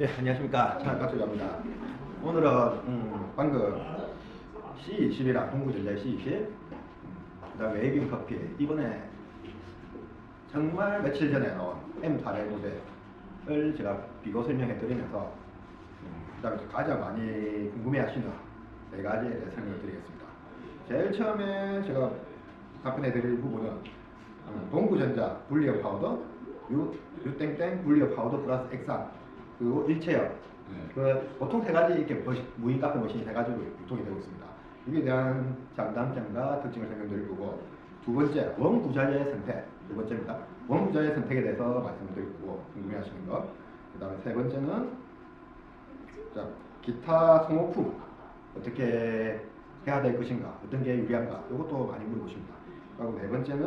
예, 안녕하십니까. 차가출입니다. 오늘은 방금 C20이랑 동구전자 C20, 그 다음에 웨이빙 커피, 이번에 정말 며칠 전에 나온 M400 모델을 제가 비교 설명해 드리면서 그 다음에 가장 많이 궁금해 하시는 네 가지에 대해 설명을 드리겠습니다. 제일 처음에 제가 답변해 드릴 부분은 동구전자 분리형 파우더, 유땡땡 분리형 파우더 플러스 액상, 그리고 일체형. 그 보통 세 가지 이렇게 무인 카페 머신이 세 가지로 유통이 되고 있습니다. 이에 대한 장단점과 특징을 설명드릴 거고, 두 번째 원구자재의 선택, 두 번째입니다. 원구자재의 선택에 대해서 말씀을 드릴 거고 궁금해하시는 것. 그 다음에 세 번째는 자, 기타 소모품 어떻게 해야 될 것인가, 어떤 게 유리한가, 이것도 많이 물어보십니다. 그리고 네 번째는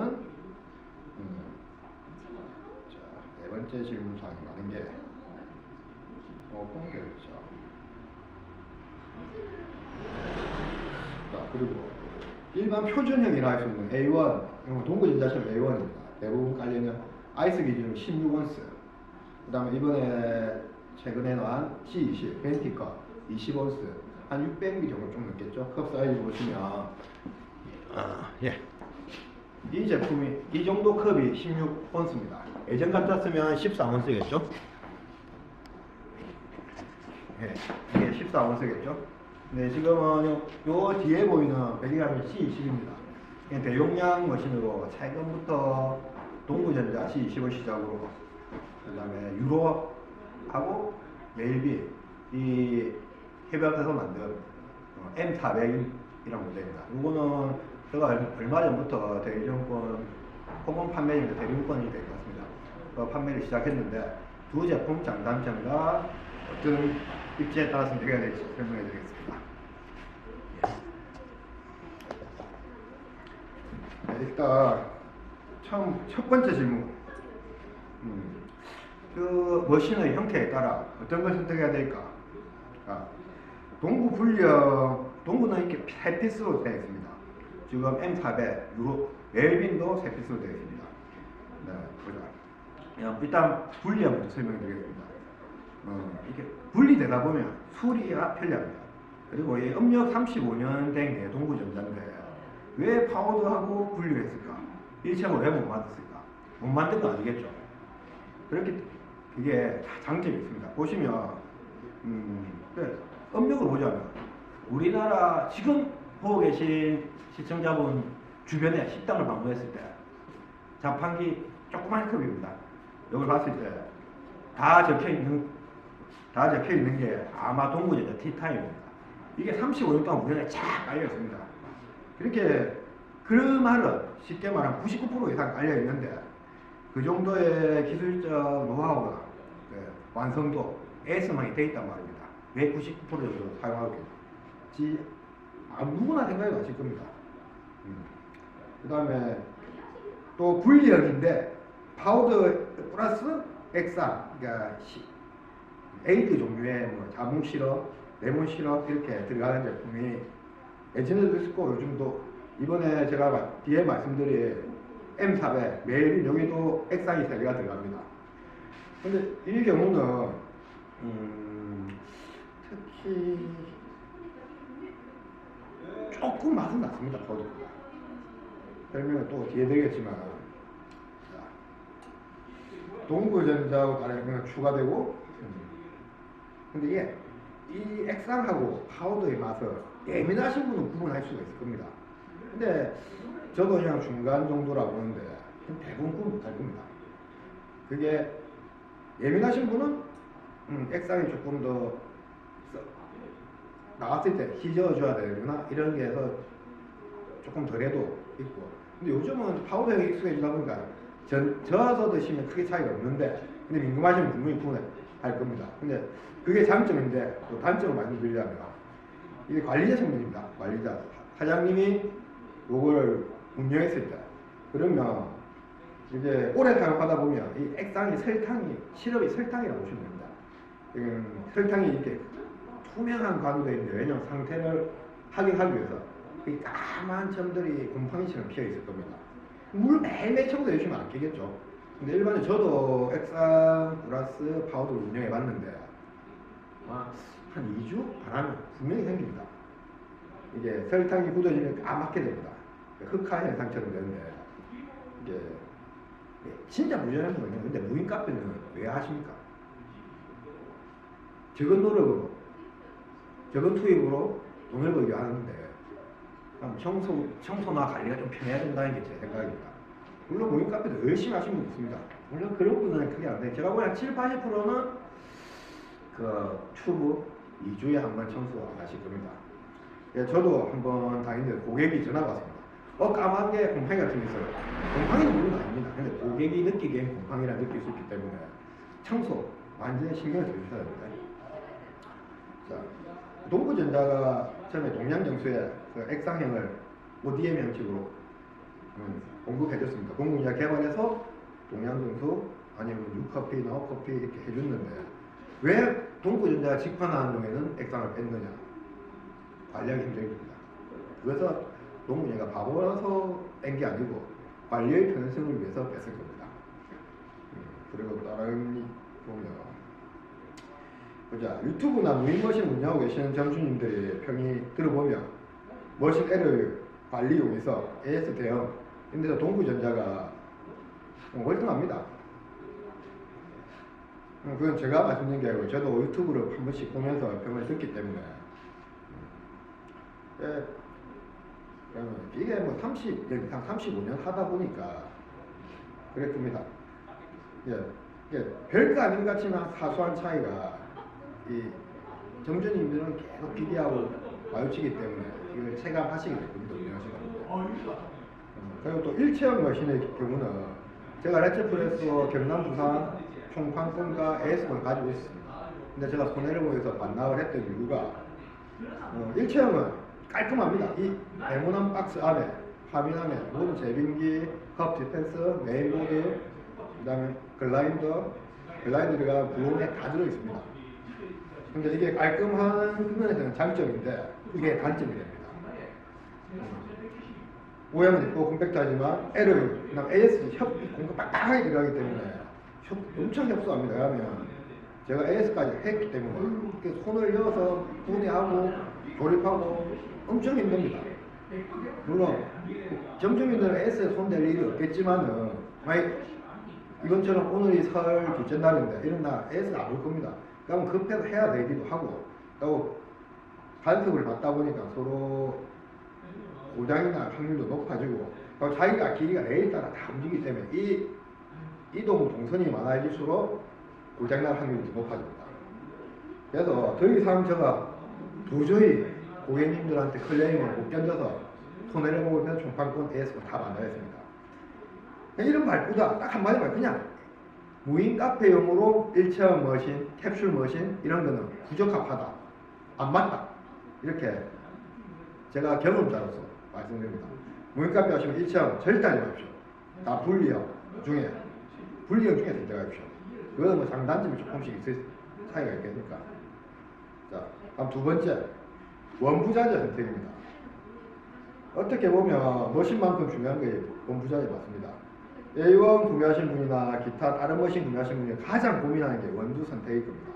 자, 네 번째 질문 사항이 많은 게 공개였죠. 자, 그리고 일반 표준형이라 할 수 있는 A1, 동구전자처럼 A1입니다. 대부분 깔려있는 아이스 기준으로 16온스. 그 다음에 이번에 최근에 나온 C20, 벤티커 20온스, 한 600ml 정도 좀 넘겠죠. 컵 사이즈 보시면, 예. 이 제품이, 이 정도 컵이 16온스입니다. 예전 같았으면 14온스겠죠. 네, 이게 14온스겠죠. 네, 지금은 요 뒤에 보이는 배기가는 C20입니다. 대용량 머신으로 최근부터 동구전자 C20을 시작으로, 그 다음에 유로하고 메일비, 이 협업해서 만든 M400이라는 모델입니다. 이거는 제가 얼마 전부터 대리점권, 공공 판매인데 대리점권이 될 것 같습니다. 판매를 시작했는데, 두 제품 장단점과 어떤 입지에 따라서 선택해야 될지 설명해 드리겠습니다. 네, 일단 첫 번째 질문, 그 머신의 형태에 따라 어떤 걸 선택해야 될까? 동구 분리형, 동구는 이렇게 세 피스로 되어 있습니다. 지금 M400, 유로, 웰빙도 세 피스로 되어 있습니다. 네, 보자. 일단 분리형부터 설명해 드리겠습니다. 이렇게 분리되다 보면 수리가 편리합니다. 그리고 이 음력 35년 된 동구전자인데 왜 파우더하고 분리를 했을까? 일체형으로 왜 못 만들었을까? 못 만든 건 아니겠죠. 그렇게 그게 다 장점이 있습니다. 보시면 음력을 보자면 우리나라 지금 보고 계신 시청자분 주변에 식당을 방문했을 때 자판기 조그만 컵입니다. 이걸 봤을 때 다 적혀 있는 게 아마 동구전자 티타임입니다. 이게 35년 동안 우리나라에 쫙 깔려 있습니다. 그렇게 그 말은 쉽게 말하면 99% 이상 깔려 있는데 그 정도의 기술적 노하우나 완성도, 에이스망이 되어 있단 말입니다. 왜 99% 정도 사용하고 있는지 누구나 생각이 나실 겁니다. 그 다음에 또 분리형인데 파우더 플러스 액상, 그러니까 에이드 종류의 뭐 자몽 시럽, 레몬 시럽 이렇게 들어가는 제품이 예전에도 있었고 요즘도, 이번에 제가 뒤에 말씀드린 M400 매일 여기도 액상이 3개가 들어갑니다. 근데 이 경우는 특히 조금 맛은 났습니다. 파우더보다. 설명은 또 뒤에 드리겠지만, 동구전자하고 다른 건 추가되고, 근데 이게 이 액상하고 파우더의 맛을 예민하신 분은 구분할 수가 있을 겁니다. 근데 저도 그냥 중간 정도라고 보는데 대부분 구분 못할 겁니다. 그게 예민하신 분은 액상이 조금 더 나왔을 때 휘저어줘야 되구나 이런 게 해서 조금 덜해도 있고, 근데 요즘은 파우더에 익숙해지다 보니까 저어서 드시면 크게 차이가 없는데, 근데 민감하시면 분명히 구분할 겁니다. 근데 그게 장점인데 또 단점을 말씀드리자면 이게 관리자 성분입니다. 관리자 사장님이 요걸 운영했을 때, 그러면 이제 오래 사용하다 보면 이 액상이 시럽이 설탕이라고 보시면 됩니다. 설탕이 이렇게 투명한 관우가 있는데, 왜냐면 상태를 확인하기 위해서 이 까만 점들이 곰팡이처럼 피어 있을 겁니다. 물 매일매일 청소해 주시면 안 깨겠죠. 근데 일반적으로 저도 액상 플러스 파우더를 운영해 봤는데 아마 한 2주 반하면 분명히 생깁니다. 이게 설탕이 굳어지면 까맣게 됩니다. 흑화 현상처럼 되는데 이게 진짜 무전한 거예요. 근데 무인 카페는 왜 하십니까? 적은 노력으로, 적은 투입으로 돈을 벌기 하는데 청소나 관리가 좀 편해야 된다는 게 제 생각입니다. 물론 무인 카페도 열심히 하시는 분 있습니다. 물론 그런 분은 크게 안 돼요. 제가 보기엔 7, 80%는 그 튜브 2주에 한 번 청소 안 하실 겁니다. 예, 저도 한번 다니는데 고객이 전화가 왔습니다. 까만 게 곰팡이 같은 게 있어요. 곰팡이는 물론 아닙니다. 근데 고객이 느끼기엔 곰팡이라 느낄 수 있기 때문에 청소 완전히 신경을 써주셔야 됩니다. 자, 동구전자가 처음에 동양정수에 그 액상형을 ODM 형식으로 공급해줬습니다. 동구전자 개발해서 동양정수 아니면 뉴커피, 나우커피 이렇게 해줬는데 왜 동구전자가 직판하는 경우에는 액상을 뺐느냐? 관리하기 힘들입니다. 그래서 동구전자가 바보라서 뺀 게 아니고 관리의 편의성을 위해서 뺐을 겁니다. 그리고 다른 보면 보자, 유튜브나 무인머신 운영하고 계시는 점주님들의 평이 들어보면 머신 L을 관리용에서 AS 대형 인데서 동구전자가 월등합니다. 그건 제가 말씀드린 게 아니고 저도 유튜브를 한 번씩 보면서 평을 듣기 때문에 이게 뭐 35년 하다 보니까 그랬습니다. 이게 별거 아닌 것 같지만 사소한 차이가 이 점주님들은 계속 기대하고 마주치기 때문에 이걸 체감하시게 될 겁니다. 운영하시는. 그리고 또 일체형 머신의 경우는 제가 레츠프레스 경남 부산 총판권과 AS를 가지고 있습니다. 근데 제가 손해를 보여서 반납을 했던 이유가 일체형은 깔끔합니다. 이 네모난 박스 안에 화면 안에 모든 제빙기, 컵 디펜스, 메인보드, 그 다음에 글라인더가 부품에 다 들어있습니다. 근데 이게 깔끔한 측면에서는 장점인데 이게 단점이 됩니다. 오염은 있고 컴팩트하지만 L은 그냥 AS 공급 빡빡하게 들어가기 때문에 엄청 협소합니다. 왜냐하면 제가 AS까지 했기 때문에 손을 이어서 분해하고 조립하고 엄청 힘듭니다. 물론 점주민들은 AS에 손댈 일이 없겠지만은 이번처럼 오늘이 설 둘째 날인데 이런 날 AS가 안 올 겁니다. 그러면 급해서 해야 되기도 하고 또 간섭을 받다 보니까 서로 고장이 날 확률도 높아지고 또 자기가 길이가 레일 따라 다 움직이기 때문에 이 이동 동선이 많아질수록 고장 날 확률이 높아집니다. 그래서 더 이상 제가 도저히 고객님들한테 클레임을 못 견뎌서 손해를 보면 총판권 AS가 다 만들었습니다. 이런 말보다 딱 한마디만 그냥 무인 카페용으로 일체형 머신, 캡슐 머신 이런 거는 부적합하다, 안 맞다 이렇게 제가 경험자로서 말씀드립니다. 무인 카페 하시면 일체형 절대 하지 마십시오. 다 분리형 중에 선택하십시오. 그거는 뭐 장단점이 조금씩 있을 차이가 있겠니까. 자, 다음 두 번째 원부자재 선택입니다. 어떻게 보면 머신만큼 중요한 게 원부자재 맞습니다. A1 구매하신 분이나 기타 다른 머신 구매하신 분이 가장 고민하는 게 원두 선택일 겁니다.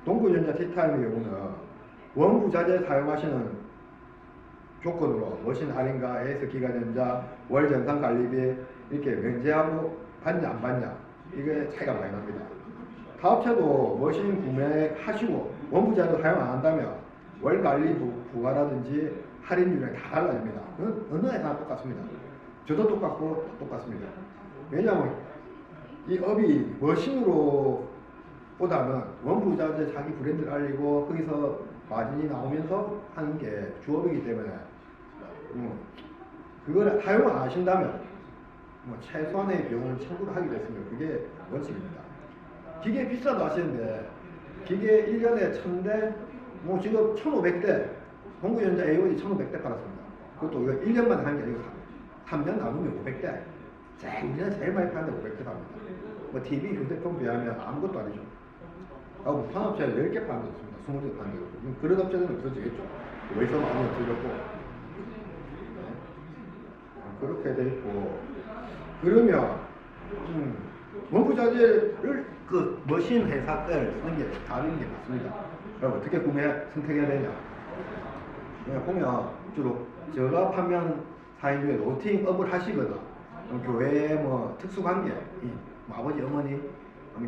동구전자 티타임의 경우는 원부자재 사용하시는 조건으로 머신 할인가, AS 기가전자, 월 전산 관리비 이렇게 면제하고 받냐 안 받냐 이게 차이가 많이 납니다. 사업체도 머신 구매하시고 원부자재 사용 안 한다면 월 관리 부과라든지 할인율이 다 달라집니다. 어느 회사나 똑같습니다. 저도 똑같습니다. 왜냐하면 이 업이 머신으로 보다는 원부자재 자기 브랜드를 알리고 거기서 마진이 나오면서 하는 게 주업이기 때문에 그걸 사용 안 하신다면 최소한의 비용을 청구를 하게 됐으면 그게 원칙입니다. 기계 비싸도 하시는데 기계 1년에 1000대 지금 1500대 동구전자 A1이 1500대 팔았습니다. 그것도 이거 1년 만에 한 게 아니고 3년 남으면 500대. 우리나라 제일 많이 파는데 500대 팝니다. TV, 휴대폰 비하면 아무것도 아니죠. 판업체는 10개 파는 데 있습니다. 20개 파는 데 있고. 그런 업체들은 없어지겠죠. 월성 아무도 들렸고. 그렇게 돼 있고. 그러면, 원부자재를 그 머신 회사 거를 쓰는 게 다른 게 맞습니다. 그럼 어떻게 선택해야 되냐? 보면 주로 제가 판매한 사인 중에 로팅업을 하시거나 교회 뭐 특수관계, 뭐 아버지 어머니,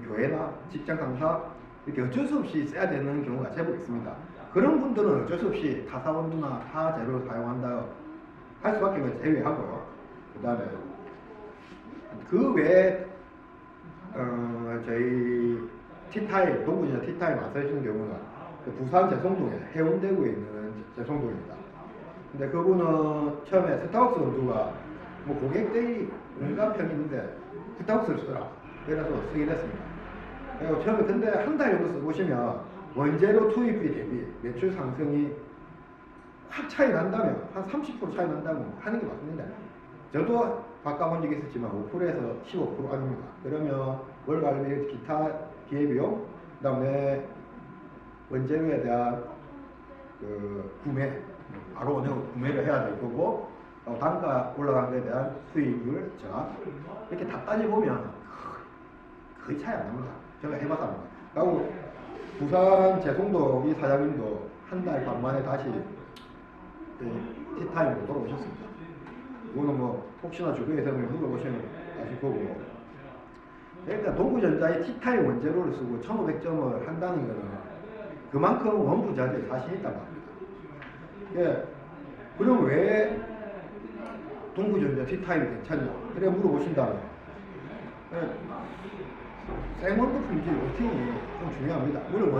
교회나 직장 강사 이렇게 어쩔 수 없이 써야 되는 경우가 제법 있습니다. 그런 분들은 어쩔 수 없이 타사원두나 타재료를 사용한다 할 수밖에 제외하고요. 그 다음에 그 외에 저희 티타임, 동부지나 티타임 안 써주는 경우는 그 부산 제송동에 해운대구에 있는 제송동입니다. 근데 그분은 처음에 스타벅스 원두가 뭐 고객들이 온갖 평이 있는데 스타벅스를 쓰더라. 그래서 쓰게 됐습니다. 그리고 처음에 근데 한 달 정도 써보시면 원재료 투입비 대비 매출 상승이 확 차이 난다면 한 30% 차이 난다면 하는 게 맞습니다. 저도 바꿔본 적이 있었지만 5%에서 15% 아닙니다. 그러면 월갈비, 기타 기회비용, 그 다음에 원재료에 대한 그 구매, 바로 구매를 해야 될 거고, 단가 올라간 것에 대한 수익을 제가 이렇게 다 따져보면 거의 차이 안 납니다. 제가 해봐서 합니다. 그리고 부산 제송동 이 사장님도 한 달 반 만에 다시 티타임으로 돌아오셨습니다. 이거는 뭐 혹시나 주변에서 물어보시면 아실 거고, 그러니까 동구전자의 티타임 원재료를 쓰고 1500점을 한다는 것은 그만큼 원부자재에 자신 있다고 합니다. 예, 그럼 왜 동구전자 티타임이 괜찮냐? 그래 물어보신다면, 생원두 품질 로팅이 좀 중요합니다. 물론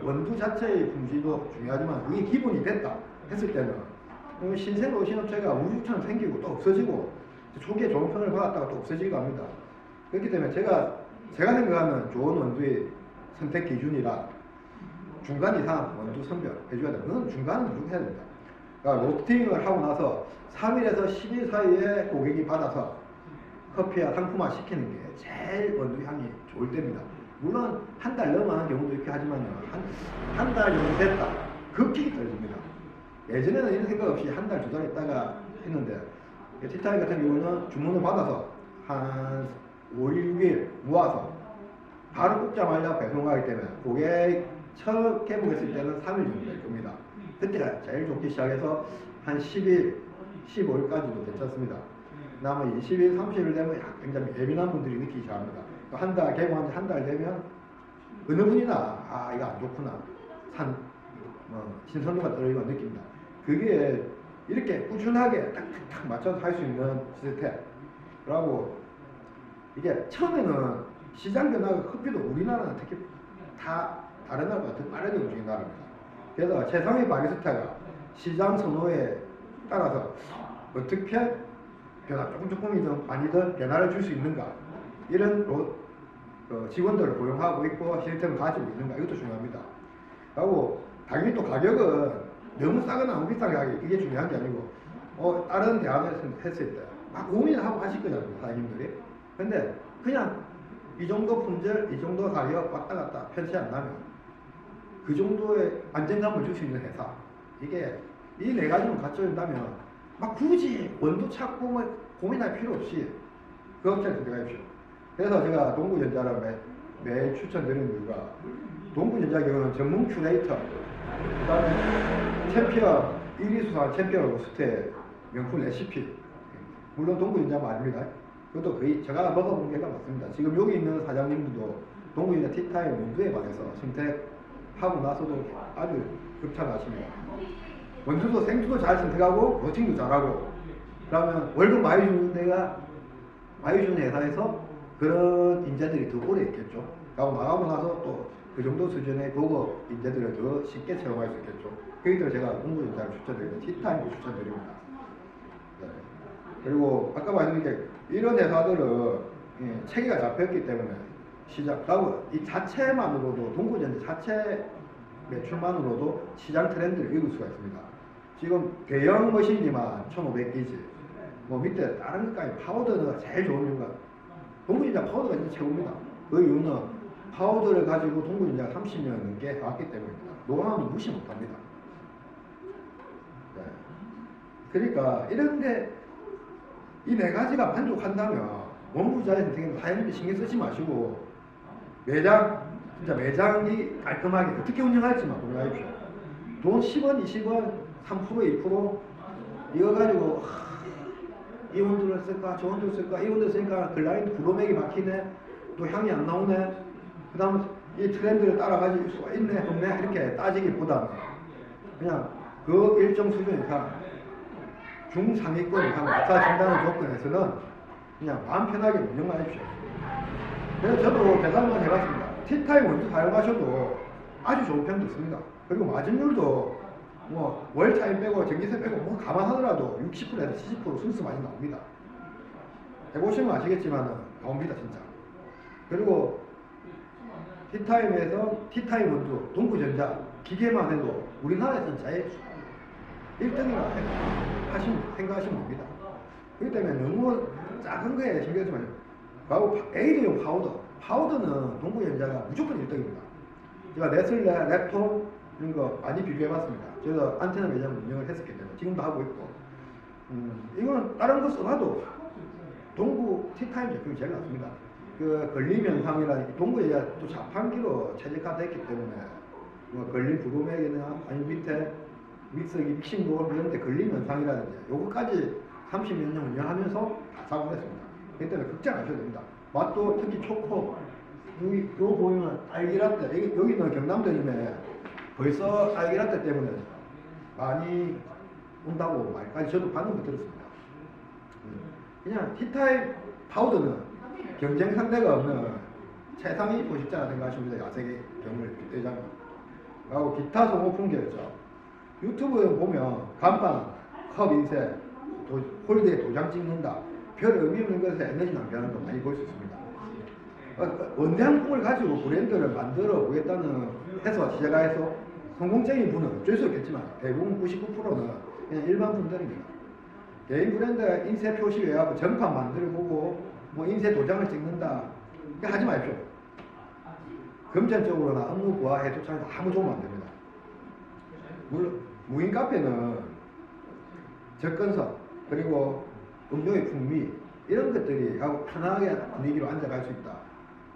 원두 자체의 품질도 중요하지만 그게 기본이 됐다 했을 때는 신생 로신업체가 우주처럼 생기고 또 없어지고 초기에 좋은 평을 받았다가 또 없어지기도 합니다. 그렇기 때문에 제가 생각하는 좋은 원두의 선택 기준이라 중간 이상 원두 선별 해줘야 됩니다. 그건 중간은 무조건 해야 됩니다. 그러니까 로스팅을 하고 나서 3일에서 10일 사이에 고객이 받아서 커피와 상품화 시키는 게 제일 원두 향이 좋을 때입니다. 물론 한 달 넘어가는 경우도 있게 하지만요, 한 달 정도 됐다 급격히 떨어집니다. 예전에는 이런 생각 없이 한 달, 두 달 있다가 했는데, 티타임 같은 경우는 주문을 받아서 한 5일, 6일 모아서 바로 꽂자마자 배송하기 때문에 고객 첫 개봉했을 때는 3일 정도 될 겁니다. 그때가 제일 좋기 시작해서 한 10일, 15일까지도 괜찮습니다. 나머지 20일, 30일 되면 굉장히 예민한 분들이 느끼기 시작합니다. 한 달, 개봉한 지 한 달 되면 어느 분이나 이거 안 좋구나, 신선도가 떨어지고 느낍니다. 그게 이렇게 꾸준하게 탁탁탁 맞춰서 할 수 있는 시스템이라고. 이게 처음에는 시장 변화가 커피도 우리나라는 특히 다 다른 나라보다 더 빠르게 움직이는 나라입니다. 그래서 최상위 바리스타가 시장 선호에 따라서 어떻게 조금이든 많이든 변화를 줄 수 있는가, 이런 직원들을 고용하고 있고 시스템을 가지고 있는가, 이것도 중요합니다. 그리고 당연히 또 가격은 너무 싸거나 너무 비싸게 하기, 이게 중요한 게 아니고 다른 대안을 했을 때 막 고민을 하고 하실 거잖아요, 사장님들이. 근데 그냥 이 정도 품질, 이 정도 가격 왔다 갔다 편치 안 나면 그 정도의 안정감을 줄 수 있는 회사, 이게 이 네 가지만 갖춰 있다면 막 굳이 원두 찾고 뭐 고민할 필요 없이 그 업체를 선택하십시오. 그래서 제가 동구전자를 매일 추천드리는 이유가, 동구전자 경우는 전문 큐레이터, 그 다음에 챔피언, 1위 수상 챔피언 로스트의 명품 레시피, 물론 동구전자만 아닙니다. 그것도 거의 제가 먹어본 게가 맞습니다. 지금 여기 있는 사장님들도 동구전자 티타임 원두에 관해서 선택하고 나서도 아주 극찬하십니다. 원두도 생두도 잘 선택하고 로팅도 잘하고, 그러면 월급 많이 주는 데가, 많이 주는 회사에서 그런 인재들이 더 오래 있겠죠. 그리고 나가고 나서 또 그 정도 수준의 고급 인재들을 더 쉽게 채용할 수 있겠죠. 그렇기 때문에 제가 동구전자를 추천드리고 티타임도 추천드립니다. 네. 그리고 아까 말씀드린 게 이런 회사들은 체계가 잡혔기 때문에 시작하고 이 자체만으로도, 동구전자 자체 매출만으로도 시장 트렌드를 읽을 수가 있습니다. 지금 대형 머신기만 1500기지, 뭐 밑에 다른 것까지 파우더가 제일 좋은 이유가, 동구전자 파우더가 진짜 최고입니다. 그 이유는 파우더를 가지고 동구전자가 30년 넘게 해왔기 때문입니다. 노하우는 무시 못합니다. 네. 그러니까 이런데 이 네 가지가 만족한다면 원부자의 선택은 사장님들 신경 쓰지 마시고 매장, 진짜 매장이 깔끔하게 어떻게 운영할지만 고려하십시오. 돈 10원, 20원, 3%, 2% 이거 가지고 이 온도를 쓸까, 저 온도를 쓸까, 이 온도를 쓰니까 글라이드 구로맥이 막히네, 또 향이 안 나오네, 그 다음 이 트렌드를 따라가질 수가 있네, 없네, 이렇게 따지기보다는 그냥 그 일정 수준 이상 중상위권 이상 맞춰진다는 조건에서는 그냥 마음 편하게 운영만 해주십시오. 그래서 저도 계산만 해봤습니다. 티타임 원두 사용하셔도 아주 좋은 평도 있습니다. 그리고 마진율도 뭐 월 차임 빼고 전기세 빼고 뭐 감안하더라도 60%에서 70% 순수 많이 나옵니다. 해보시면 아시겠지만 나옵니다 진짜. 그리고 티타임에서 티타임 원두 동구전자 기계만 해도 우리나라에서는 제일 1등이라 생각하시면 됩니다. 그렇기 때문에 너무 작은 거에 신경 쓰지 마세요. 그리고 에이드용 파우더는 동구전자가 무조건 1등입니다. 제가 네슬레, 랩톤 이런 거 많이 비교해봤습니다. 저도 안테나 매장 운영을 했었기 때문에 지금도 하고 있고 이거는 다른 거 써봐도 동구 티타임 제품이 제일 낫습니다. 그 걸림 현상이라는 동구전자 또 자판기로 최적화됐기 때문에 뭐 걸림 부도맥이나 아니 밑에 믹서기 믹싱볼 이런 데 걸림 현상이라든지 요거까지 30몇 년 운영하면서 다 작업했습니다. 그렇기 때문에 걱정 안 하셔도 됩니다. 맛도 특히 초코 요 보이면 딸기라떼 여기는 경남대림에 벌써 딸기라떼 때문에 많이 온다고 말까지 저도 반응을 들었습니다. 그냥 티타임 파우더는 경쟁 상대가 없는 최상위 포식자라 생각하십니다. 야생의 경을 빗대자면. 그리고 기타 소모품 계열죠. 유튜브에 보면 간판, 컵 인쇄, 홀드에 도장 찍는다. 별 의미 없는 것에 에너지 낭비하는 거 많이 볼 수 있습니다. 원대한품을 가지고 브랜드를 만들어 보겠다는 해서 시작해서 성공적인 분은 어쩔 수 없겠지만 대부분 99%는 그냥 일반 분들입니다. 개인 브랜드 인쇄 표시 외하고 전판 만들어보고 뭐 인쇄 도장을 찍는다 하지 마십시오. 금전적으로나 업무 부하 해소 차에서 아무 도움 안 됩니다. 물론 무인 카페는 접근성 그리고 음료의 풍미 이런 것들이 하고 편하게 분위기로 앉아갈 수 있다.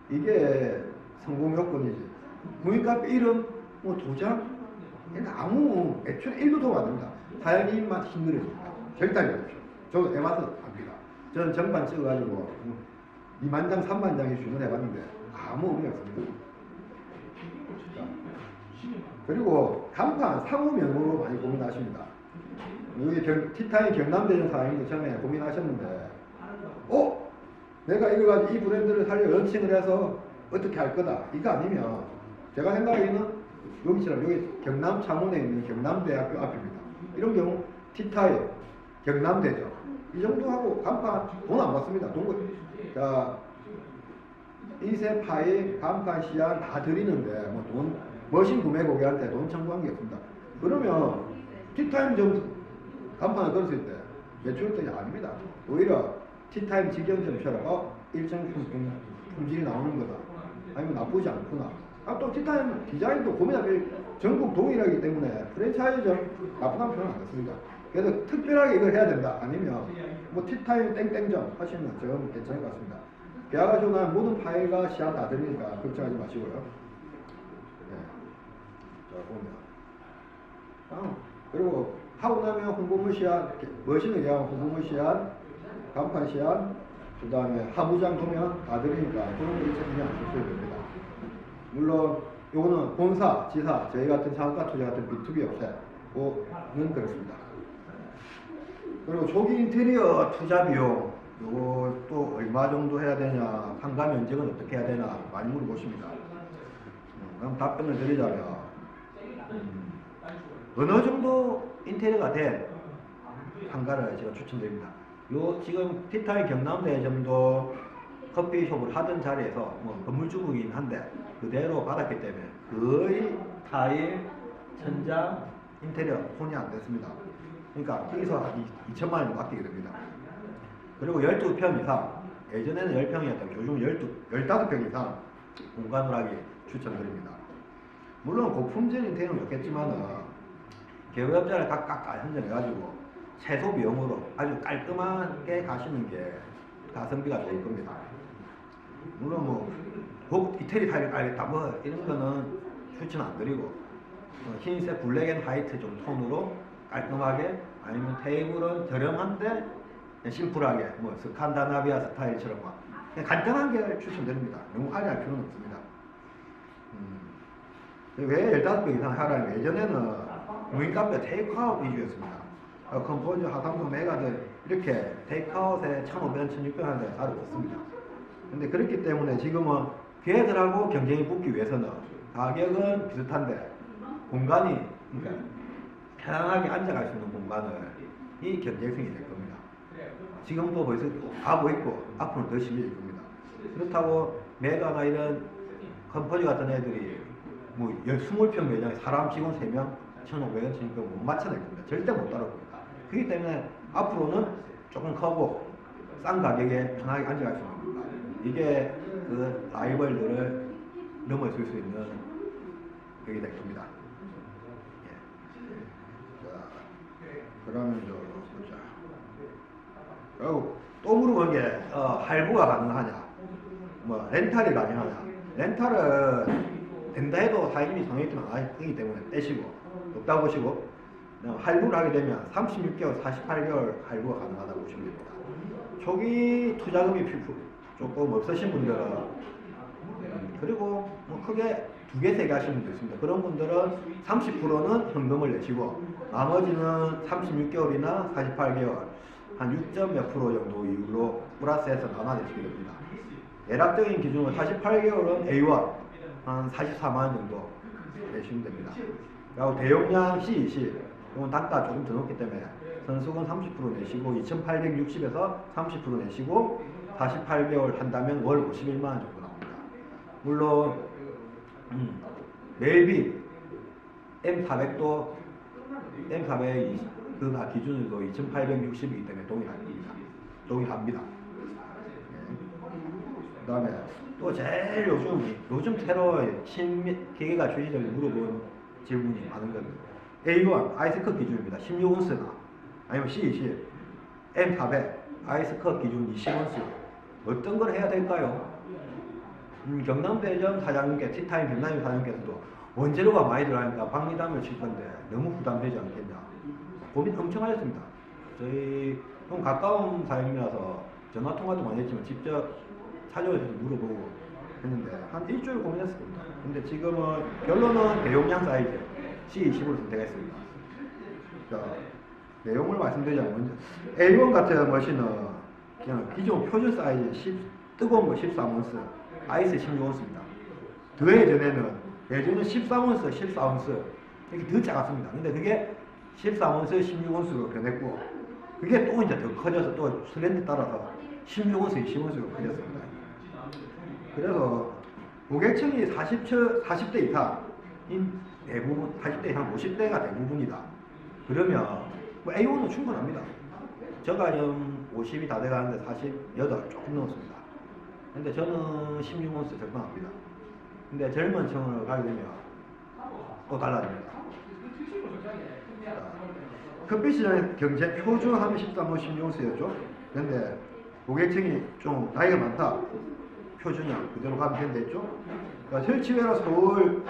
이게 성공 요건이지. 무인 카페 이름, 뭐 도장, 그러니까 아무 애초에 1도 도움 안 됩니다. 사장님만 힘들어집니다. 절대 하지 마십시오. 저도 해봐서 압니다. 저는 정판 찍어가지고 2만장, 3만장이 주문해봤는데 아무 의미 없습니다. 자, 그리고 간판 상호명으로 많이 고민하십니다. 여기 티타임 경남대전 사장님도 처음에 고민하셨는데 내가 이거 가지고 이 브랜드를 살려 런칭을 해서 어떻게 할 거다. 이거 아니면 제가 생각하기에는 여기처럼 여기 경남 창원에 있는 경남대학교 앞입니다. 이런 경우 티타임 경남대죠. 이 정도 하고 간판 돈 안 받습니다. 자, 인쇄 파일, 간판 시안 다 드리는데 뭐 돈 머신 구매 고객한테 돈 청구한 게 없습니다. 그러면 티타임 좀 간판을 걸었을 때 매출액이 아닙니다. 오히려 티타임 직영점처럼 일정 품질이 나오는 거다. 아니면 나쁘지 않구나. 또 티타임 디자인도 고민하기 전국 동일하기 때문에 프랜차이즈점 나쁘다는 표현은 안 했습니다. 그래서 특별하게 이걸 해야 된다. 아니면 뭐 티타임 땡땡점 하시면 저는 괜찮을 것 같습니다. 계약하시고 난 모든 파일과 시안 다 드리니까 걱정하지 마시고요. 네. 자, 보면. 그리고 하고 나면 홍보물 시안, 머신을 위한 홍보물 시안, 간판 시안, 그 다음에 하부장 도면 다 드리니까 그런 거 있으면 안 쓰셔도 됩니다. 물론 요거는 본사, 지사, 저희 같은 상가 투자 같은 B2B 업체는 그렇습니다. 그리고 초기 인테리어 투자 비용 요거 또 얼마 정도 해야 되냐, 상가 면적은 어떻게 해야 되나 많이 물어보십니다. 그럼 답변을 드리자면 어느 정도 인테리어가 된 상가를 제가 추천드립니다. 요 지금 티타임 경남대점도 커피숍을 하던 자리에서 뭐 건물주이긴 한데 그대로 받았기 때문에 거의 타일, 천장, 인테리어 손이 안 됐습니다. 그러니까 여기서 2천만 원이 맡기게 됩니다. 그리고 12평 이상, 예전에는 10평이었다면 요즘 15평 이상 공간을 하기 추천드립니다. 물론 고품질 인테리어는 좋겠지만은 개업자를 각각 선정해가지고 최소 비용으로 아주 깔끔하게 가시는 게 가성비가 좋을 겁니다. 물론 뭐 이태리 타일을 깔겠다 뭐 이런 거는 추천 안 드리고 흰색 블랙 앤 화이트 좀 톤으로 깔끔하게 아니면 테이블은 저렴한데 심플하게 뭐 스칸다나비아 스타일처럼 막 그냥 간단한 게 추천드립니다. 너무 화려할 필요는 없습니다. 왜 15배 이상 하라면 예전에는 무인 카페 테이크아웃 위주였습니다. 컴포즈, 하상동, 메가드 이렇게 테이크아웃에 1,500원, 1,600원 하는데 다를 없습니다. 근데 그렇기 때문에 지금은 걔들하고 경쟁이 붙기 위해서는 가격은 비슷한데 공간이 그러니까 편안하게 앉아갈 수 있는 공간을 이 경쟁성이 될 겁니다. 지금도 벌써 가고 있고 앞으로는 더 심해질 겁니다. 그렇다고 메가나 이런 컴포즈 같은 애들이 뭐 20평 매장에 사람 직원 3명 1,500원, 1,600원 못 맞춰낼 겁니다. 절대 못 따라옵니다. 그렇기 때문에 앞으로는 조금 크고 싼 가격에 편하게 앉아갈 수 있는 겁니다. 이게 그 라이벌들을 넘어설 수 있는 그게 될 겁니다. 예. 자, 그러면 보자. 그리고 또 물어본 게 할부가 가능하냐, 뭐 렌탈이 가능하냐. 렌탈은 된다 해도 사장님이 성형이 안 하기 때문에 떼시고 없다고 보시고 할부를 하게 되면 36개월, 48개월 할부가 가능하다고 보시면 됩니다. 초기 투자금이 조금 없으신 분들은 그리고 뭐 크게 2개, 3개 하시는 분도 있습니다. 그런 분들은 30%는 현금을 내시고 나머지는 36개월이나 48개월 한 6점 몇 프로 정도 이율로 플러스해서 나눠내시게 됩니다. 대략적인 기준으로 48개월은 A1 한 44만원 정도 내시면 됩니다. 그리고 대용량 C20 이건 단가 조금 더 높기 때문에 선수금 30% 내시고 2,860에서 30% 내시고 48개월 한다면 월 51만원 정도 나옵니다. 물론 멜빈 M400도 M400 그 기준으로 2,860이기 때문에 동일합니다. 그 다음에 또 제일 요즘 새로 기계가 주시적으로 물어본 질문이 많은 건 A1 아이스컵 기준입니다. 16온스나 아니면 C20 M400 아이스컵 기준 20온스 어떤 걸 해야 될까요? 경남대전 사장님께 티타임 경남대 사장님께서도 원재료가 많이 들어가니까 박리담을 칠 건데 너무 부담되지 않겠냐 고민 엄청 하셨습니다. 저희 좀 가까운 사장님이라서 전화통화도 많이 했지만 직접 찾아오셔서 물어보고 했는데 한 일주일 고민했을 겁니다. 근데 지금은 결론은 대용량 사이즈 C20으로 선택했습니다. 자, 내용을 말씀드리자면 A1 같은 머신은 그냥 기존 표준 사이즈 뜨거운 거 13온스 아이스 16온스입니다. 그 예전에는 13온스, 14온스 이렇게 더 작았습니다. 근데 그게 13온스, 16온스로 변했고 그게 또 이제 더 커져서 또 트렌드 따라서 16온스, 20온스로 커졌습니다. 그래서 고객층이 40대 이상인 대부분, 40대 이상 50대가 대부분이다. 그러면 뭐 A1은 충분합니다. 저가 지금 50이 다 돼가는데 48 조금 넘었습니다. 근데 저는 16온스 적당합니다. 근데 젊은 층으로 가게 되면 또 달라집니다. 커피 시장의 경제 표준하면 13호 16온스였죠. 근데 고객층이 좀 나이가 많다. 표준형 그대로 가면 된댔죠. 그러니까 설치회로 서울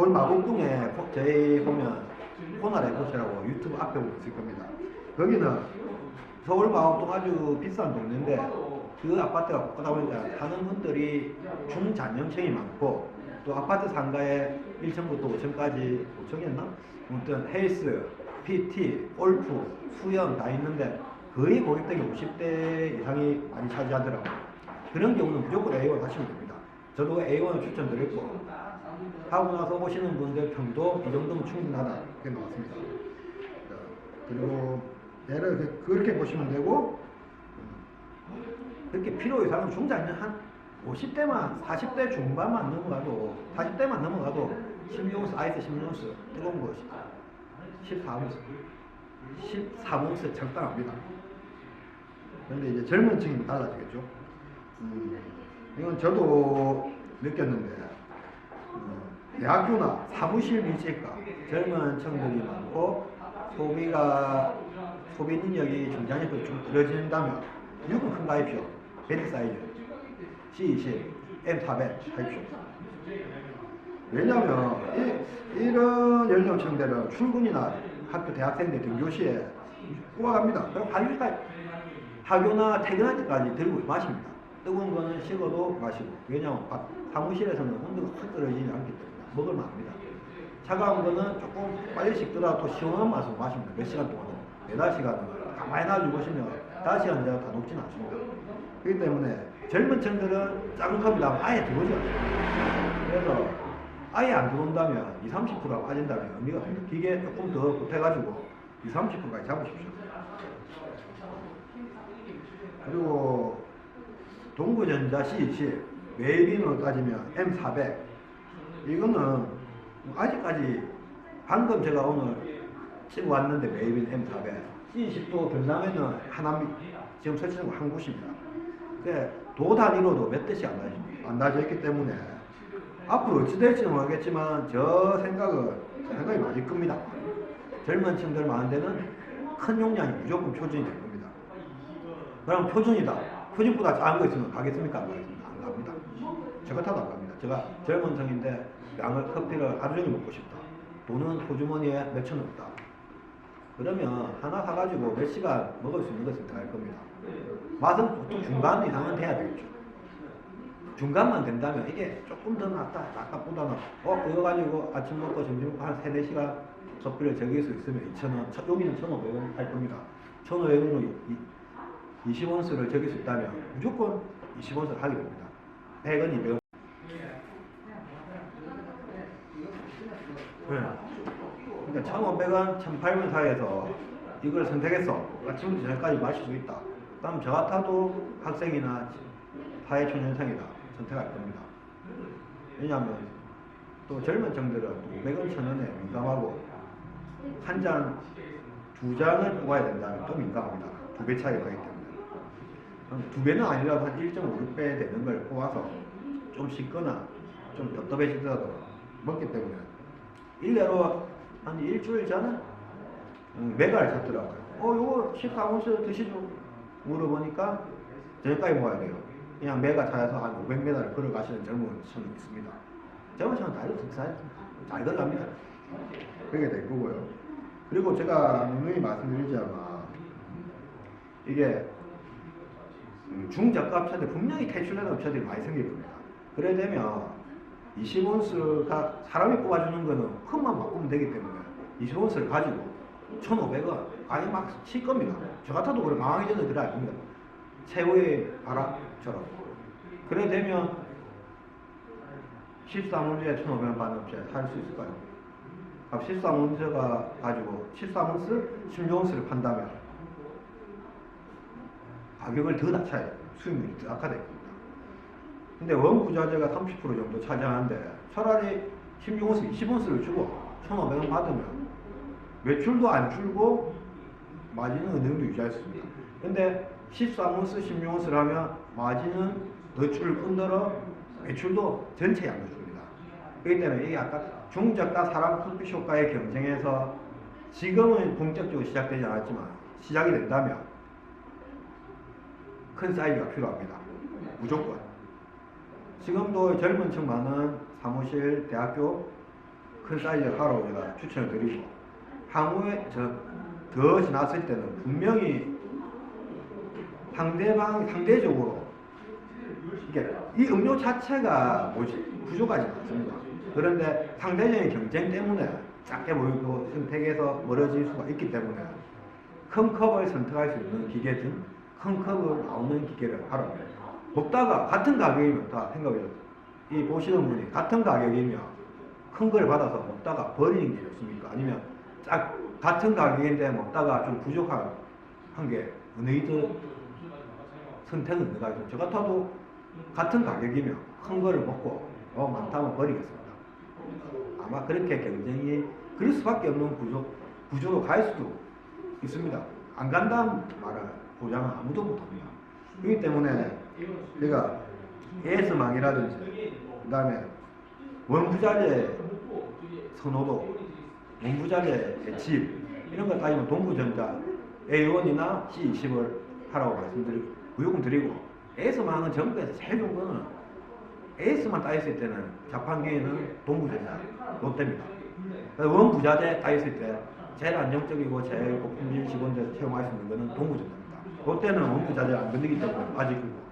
마곡동에 저희 보면 코나레포츠라고 유튜브 앞에 보면 있을 겁니다. 거기는 서울 마곡동 아주 비싼 동네인데 그 아파트가 복하다 보니까 사는 분들이 중장년층이 많고 또 아파트 상가에 1층부터 5층까지 5층이었나? 아무튼 헬스, PT, 골프, 수영 다 있는데 거의 고객층이 50대 이상이 많이 차지하더라고요. 그런 경우는 무조건 A1 하시면 됩니다. 저도 A1을 추천드렸고 하고 나서 오시는 분들 평도 이 정도면 충분하다 이렇게 나왔습니다. 그리고 얘를 그렇게 보시면 되고 그렇게 필요 이상은 중장년 한 50대만 40대 중반만 넘어가도 40대만 넘어가도 16온스 아이스 16온스 뜨거운 거 14온스 적당합니다. 그런데 이제 젊은 층이 달라지겠죠. 이건 저도 느꼈는데 대학교나 사무실 밀집과 젊은 층들이 많고 소비 능력이 중장년부터 좀 떨어진다면 6은 큰 가입표 베리 사이즈 C20 M400 사십시오. 왜냐하면 이런 연령층들은 출근이나 학교 대학생들 등교시에 꼬아갑니다. 그럼 학교나 퇴근할 때까지 들고 마십니다. 뜨거운 거는 식어도 마시고. 왜냐하면 사무실에서는 온도가 확 떨어지지 않기 때문에 먹을만 합니다. 차가운 거는 조금 빨리 식더라도 시원한 맛으로 마십니다. 몇 시간 동안. 4-5시간은 가만히 놔두고 보시면 5시간 이상 다 녹지는 않습니다. 그렇기 때문에 젊은 층들은 작은 컵이라면 아예 들어오지 않습니다. 그래서 아예 안 들어온다면 20-30%가 빠진다면 의미가 없습니다. 기계 조금 더 보태가지고 20-30%까지 잡으십시오. 그리고 동구전자 C27 웨이빙으로 따지면 M400 이거는 아직까지 방금 제가 오늘 치고 왔는데 웨이빙 M400 C20도 경남에는 하나 지금 설치된 거 한 곳입니다. 도 단위로도 몇 대씩 안 나져 있기 때문에 앞으로 어찌 될지는 모르겠지만 저 생각이 맞을 겁니다. 젊은 층들 많은 데는 큰 용량이 무조건 표준이 될 겁니다. 그럼 표준이다. 표준보다 작은 거 있으면 가겠습니까? 안 가겠습니다. 안 갑니다. 저 같아도 안 갑니다. 제가 젊은 층인데 커피를 하루 종일 먹고 싶다. 돈은 호주머니에 몇천 원 없다. 그러면 하나 사가지고 몇 시간 먹을 수 있는 것을 선택할 겁니다. 맛은 보통 중간 이상은 돼야 되겠죠. 중간만 된다면 이게 조금 더 낫다. 아까보다는 그거 가지고 아침 먹고 점심 먹고 한 3-4시간 커피를 저길 수 있으면 2,000원, 여기는 1,500원 할 겁니다. 1,500원으로 20원수를 적일 수 있다면 무조건 20원수를 하게 됩니다. 100원, 200원. 그러니까 1,500원, 1,800원 사이에서 이걸 선택해서 아침부터 저녁까지 마실 수 있다. 그럼 저 같아도 학생이나 사회초년생이다 선택할 겁니다. 왜냐하면 또 젊은 층들은 500원, 1,000원에 민감하고 한 잔, 2잔을 뽑아야 된다면 또 민감합니다. 2배 차이가 나기 때문에. 2배는 아니라도 한 1.56배 되는 걸 뽑아서 좀 식거나 좀 답답해지더라도 먹기 때문에 일례로 한 일주일 전에 메가를 샀더라고요. 요거 14온스 드시죠? 물어보니까 저녁까지 먹어야 돼요. 그냥 메가 차에서 한 500m를 걸어가시는 젊은 층이 있습니다. 젊은 층은 다 잘 걸어갑니다. 그렇게 될 거고요. 그리고 제가 누누이 말씀드리자면 이게 중저가 업체들 분명히 퇴출되는 업체들이 많이 생길 겁니다. 그래 되면 20온스가 사람이 뽑아주는 거는 컵만 바꾸면 되기 때문에 20온스를 가지고 1,500원 아니 막 칠 겁니다. 저 같아도 그래 망하기 전에 들어갈 겁니다. 최후의 바람처럼. 그래 되면 13온스에 1,500원 받는 업체 살 수 있을까요? 13온스가 가지고 13온스, 16온스를 판다면 가격을 더 낮춰야 돼요. 수익률이 더 악화될 겁니다. 근데 원부자재가 30% 정도 차지하는데 차라리 16온스, 20온스를 주고 1,500원 받으면 매출도 안 줄고 마진은 어느 정도 유지할 수 있습니다. 근데 13온스, 16온스를 하면 마진은 더 줄 뿐더러 매출도 전체 양도 줍니다. 그렇기 때문에 이게 아까 중저가 사람 커피숍과의 경쟁에서 지금은 본격적으로 시작되지 않았지만 시작이 된다면 큰 사이즈가 필요합니다. 무조건. 지금도 젊은 층 많은 사무실, 대학교 큰 사이즈를 하라고 제가 추천을 드리고 향후에 더 지났을 때는 분명히 상대적으로 이게 이 음료 자체가 부족하지 않습니다. 그런데 상대적인 경쟁 때문에 작게 보이고 선택해서 멀어질 수가 있기 때문에 큰 컵을 선택할 수 있는 기계든 큰 컵을 나오는 기계를 하라고 해요. 먹다가 같은 가격이면 다 생각해요. 이 보시는 분이 같은 가격이면 큰 걸 받아서 먹다가 버리는 게 좋습니까? 아니면 같은 가격인데 먹다가 좀 부족한 게 어느 게 선택은 어느 가격? 저 같아도 같은 가격이면 큰 거를 먹고 많다면 버리겠습니다. 아마 그렇게 경쟁이 그럴 수밖에 없는 구조로 갈 수도 있습니다. 안 간다는 말을 보장은 아무도 못합니다. 그렇기 때문에 내가 AS망이라든지 그 다음에 원부자재 선호도, 원부자재 집 이런 걸 따지면 동구전자 A1이나 C20을 하라고 말씀드리고 의혹은 드리고 AS망은 전국에서 제일 좋은 거는 AS만 따있을 때는 자판기에는 동부전자, 롯데입니다. 원부자재 따있을 때 제일 안정적이고 제일 고품질 직원들 채용할 수 있는 거는 동부전자입니다. 롯데는 원부자재 안 건드기 때문에 아직이고.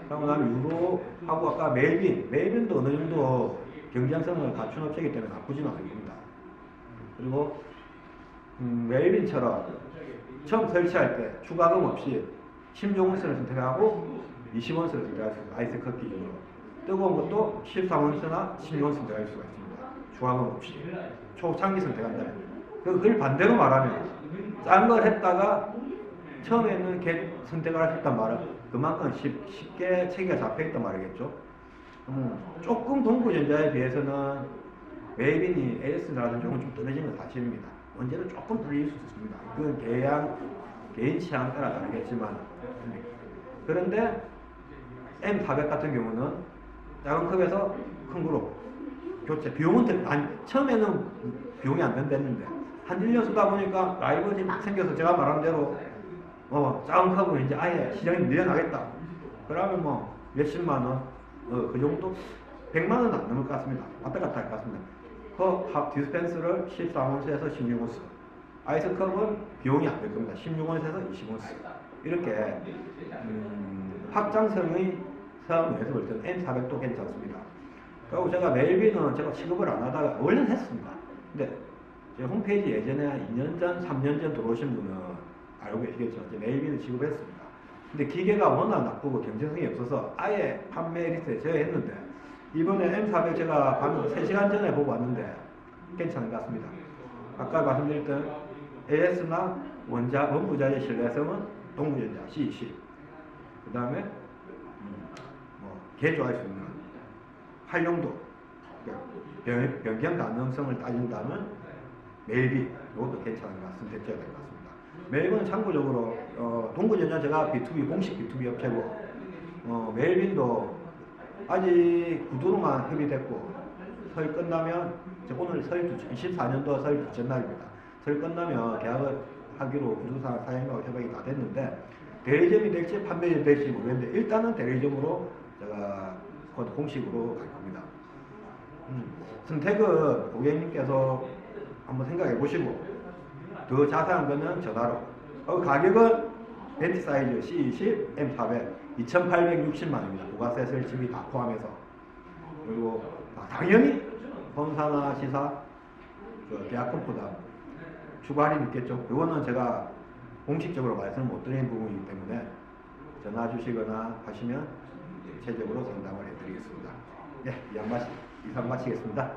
그리고 다음에 유로하고 아까 멜빈도 어느 정도 경쟁성을 갖춘 업체이기 때문에 나쁘지는 않습니다. 그리고 멜빈처럼 처음 설치할 때 추가금 없이 16온스를 선택하고 20온스를 선택할 수 있습니다. 아이스 커피 기준으로. 뜨거운 것도 13온스나 16온스 선택할 수가 있습니다. 추가금 없이. 초창기 선택한다면. 그걸 반대로 말하면 싼 걸 했다가 처음에는 선택을 할 수 있단 말은 그만큼 쉽게 체계가 잡혀있단 말이겠죠. 조금 동부전자에 비해서는 멜빈이 AS라든지 좀 떨어지는 건 사실입니다. 언제는 조금 떨어질 수 있습니다. 그건 개인 취향 따라 다르겠지만. 그런데 M400 같은 경우는 작은 컵에서 큰 그룹 교체 비용은 처음에는 비용이 안 된다는데 한 1년 쓰다 보니까 라이벌이 막 생겨서 제가 말한 대로 작은 컵은 이제 아예 시장이 밀려나겠다. 그러면 뭐 몇십만 원, 그 정도 100만 원은 안 넘을 것 같습니다. 왔다 갔다 할 것 같습니다. 그 디스펜스를 13온스에서 16온스, 아이스컵은 비용이 안 될 겁니다. 16온스에서 20온스. 이렇게 확장성의 사업에서 볼 때는 M400도 괜찮습니다. 그리고 제가 멜빈은 제가 취급을 안 하다가 원래는 했습니다. 근데 제 홈페이지 예전에 2년 전, 3년 전 들어오신 분은 알고 계시겠죠. 멜빈을 취급했습니다. 근데 기계가 워낙 나쁘고 경쟁성이 없어서 아예 판매 리스트에 제외했는데 이번에 M400 제가 방금 3시간 전에 보고 왔는데 괜찮은 것 같습니다. 아까 말씀드렸던 AS나 원부자재 신뢰성은 동부전자 CEC, 그 다음에 개조할 수 있는 활용도, 변경 가능성을 따진다면 멜빈, 이것도 괜찮은 것 같습니다. 선택지가 될 것 같습니다. 멜빈은 참고적으로 동부전자 제가 B2B 공식 B2B 업체고 멜빈도 아직 구두로만 협의됐고 설 끝나면 오늘 설 24년도 설 둘째 날입니다. 설 끝나면 계약을 하기로 구두사 사장님하고 협약이 다 됐는데 대리점이 될지 판매점이 될지 모르겠는데 일단은 대리점으로 제가 곧 공식으로 갈 겁니다. 선택은 고객님께서 한번 생각해 보시고 더 자세한 거는 전화로. 가격은 벤티 사이즈 C20 M400 2,860만 원입니다. 부가세 설치비 다 포함해서. 그리고 당연히 본사나 시사, 계약금보다 추가 할인 있겠죠. 이거는 제가 공식적으로 말씀을 못 드리는 부분이기 때문에 전화 주시거나 하시면 구체적으로 상담을 해드리겠습니다. 네, 이상 마치겠습니다.